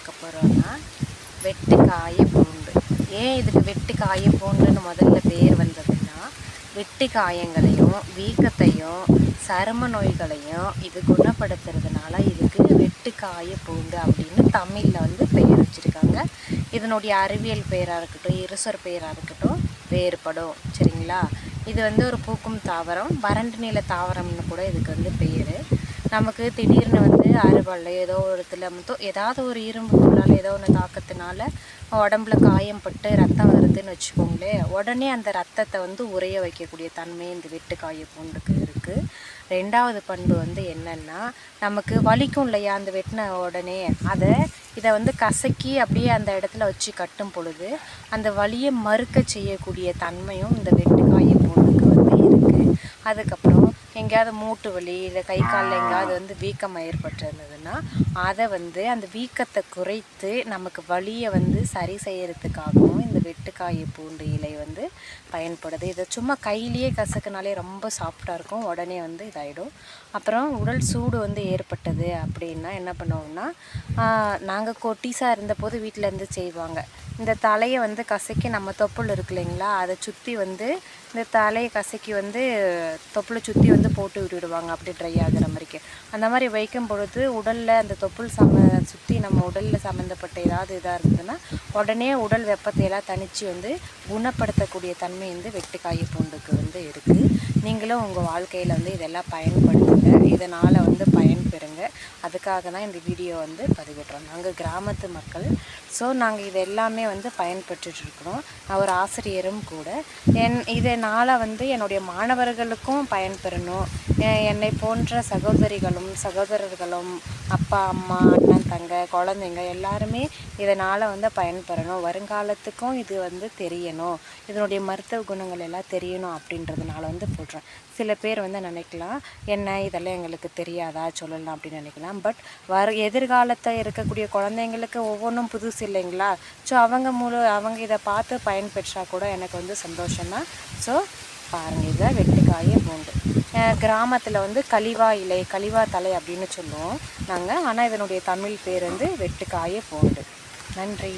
பார்க்க போகிறோன்னா வெட்டுக்காய பூண்டு. ஏன் இதுக்கு வெட்டுக்காய பூண்டுன்னு முதல்ல பேர் வந்ததுன்னா, வெட்டு காயங்களையும் வீக்கத்தையும் சரும நோய்களையும் இது குணப்படுத்துறதுனால இதுக்கு வெட்டுக்காய பூண்டு அப்படின்னு தமிழில் வந்து பெயர் வச்சுருக்காங்க. இதனுடைய அறிவியல் பெயராக இருக்கட்டும், இருசர் பெயராக இருக்கட்டும் வேறுபடும். சரிங்களா? இது வந்து ஒரு பூக்கும் தாவரம், வறண்டு நில தாவரம்னு கூட இதுக்கு வந்து பெயர். நமக்கு திடீர்னு வந்து அறுவடை ஏதோ ஒரு இடத்துல மட்டும் ஏதாவது ஒரு இரும்பு பொருளால் ஏதோ ஒன்று தாக்கத்தினால உடம்புல காயம் பட்டு ரத்தம் வருதுன்னு வச்சுக்கோங்களேன், உடனே அந்த ரத்தத்தை வந்து உறைய வைக்கக்கூடிய தன்மை இந்த வெட்டுக்காய பூண்டுக்கு இருக்குது. ரெண்டாவது பண்பு வந்து என்னென்னா, நமக்கு வலிக்கும் இல்லையா அந்த வெட்டின உடனே, இதை வந்து கசக்கி அப்படியே அந்த இடத்துல வச்சு கட்டும் பொழுது அந்த வலியை மறுக்க செய்யக்கூடிய தன்மையும் இந்த வெட்டுக்காய பூண்டுக்கு வந்து இருக்குது. அதுக்கப்புறம் எங்கேயாவது மூட்டு வலி இல்லை கை காலில் எங்கேயாவது வந்து வீக்கம் ஏற்பட்டிருந்ததுன்னா அதை வந்து அந்த வீக்கத்தை குறைத்து நமக்கு வலியை வந்து சரி செய்யறதுக்காகவும் இந்த வெட்டுக்காய பூண்டு இலை வந்து பயன்படுது. இதை சும்மா கையிலேயே கசக்குனாலே ரொம்ப சாஃப்டாக இருக்கும், உடனே வந்து இதாகிடும். அப்புறம் உடல் சூடு வந்து ஏற்பட்டது அப்படின்னா என்ன பண்ணுவோம்னா, நாங்கள் கொட்டிஸாக இருந்தபோது வீட்டில் இருந்து செய்வாங்க. இந்த தலையை வந்து கசக்கி நம்ம தொப்புள் இருக்கு இல்லைங்களா, அதை சுற்றி வந்து இந்த தலையை கசக்கி வந்து தொப்புளை சுற்றி வந்து போட்டு விட்டுவிடுவாங்க அப்படி ட்ரை ஆகிற மாதிரிக்கு. அந்த மாதிரி வைக்கும் பொழுது உடலில் அந்த தொப்புள் சுற்றி நம்ம உடலில் சம்மந்தப்பட்ட ஏதாவது இதாக இருந்ததுன்னா உடனே உடல் வெப்பத்தையெல்லாம் தணித்து வந்து குணப்படுத்தக்கூடிய தன்மை வந்து வெட்டுக்காய பூண்டுக்கு வந்து இருக்குது. நீங்களும் உங்கள் வாழ்க்கையில் வந்து இதெல்லாம் பயன்படுத்துங்க, இதனால் வந்து பயன்பெறுங்க. அதுக்காக தான் இந்த வீடியோ வந்து பதிவிடுறோம். நாங்கள் கிராமத்து மக்கள், ஸோ நாங்கள் இது எல்லாமே வந்து பயன்பெற்றுட்ருக்குறோம். நான் ஒரு ஆசிரியரும் கூட. இதனால் வந்து என்னுடைய மாணவர்களுக்கும் பயன்பெறணும், என்னை போன்ற சகோதரிகளும் சகோதரர்களும் அப்பா அம்மா அண்ணன் தங்க குழந்தைங்க எல்லாருமே இதனால் வந்து பயன்பெறணும், வருங்காலத்துக்கும் இது வந்து தெரியணும், இதனுடைய மருத்துவ குணங்கள் எல்லாம் தெரியணும் அப்படின்றதுனால வந்து போடுறேன். சில பேர் வந்து நினைக்கலாம், என்ன இதெல்லாம் எங்களுக்கு தெரியாதா சொல்லலாம் அப்படின்னு நினைக்கலாம். பட் எதிர்காலத்தை இருக்கக்கூடிய குழந்தைங்களுக்கு ஒவ்வொன்றும் புதுசு இல்லைங்களா? ஸோ அவங்க இதை பார்த்து பயன்பெற்றா கூட எனக்கு வந்து சந்தோஷம்தான். ஸோ பாருங்கள், இதை வெட்டுக்காய பூண்டு. கிராமத்தில் வந்து கலிவா இலை கலிவா தலை அப்படின்னு சொல்லுவோம் நாங்கள், ஆனால் இதனுடைய தமிழ் பேர் வந்து வெட்டுக்காய பூண்டு. நன்றி.